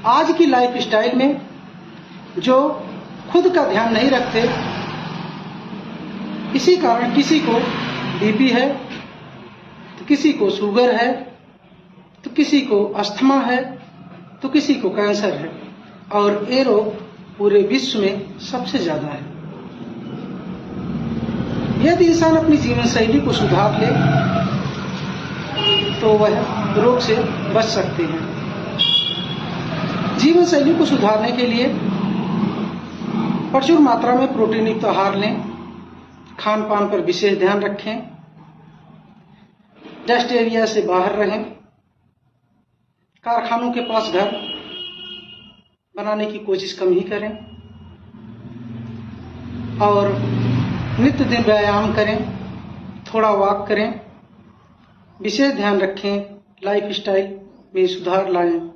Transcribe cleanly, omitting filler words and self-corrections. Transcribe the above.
आज की life style में जो खुद का ध्यान नहीं रखते, इसी कारण किसी को बीपी है, तो किसी को शुगर है, तो किसी को अस्थमा है, तो किसी को कैंसर है, और ये रोग पूरे विश्व में सबसे ज्यादा है। यदि इंसान अपनी जीवन शैली को सुधार ले तो वह रोग से बच सकते हैं। जीवन शैली को सुधारने के लिए प्रचुर मात्रा में प्रोटीन युक्त आहार लें, खान पान पर विशेष ध्यान रखें, डस्ट एरिया से बाहर रहें, कारखानों के पास घर बनाने की कोशिश कम ही करें, और नित्य दिन व्यायाम करें, थोड़ा वॉक करें, विशेष ध्यान रखें, लाइफ स्टाइल में सुधार लाएं।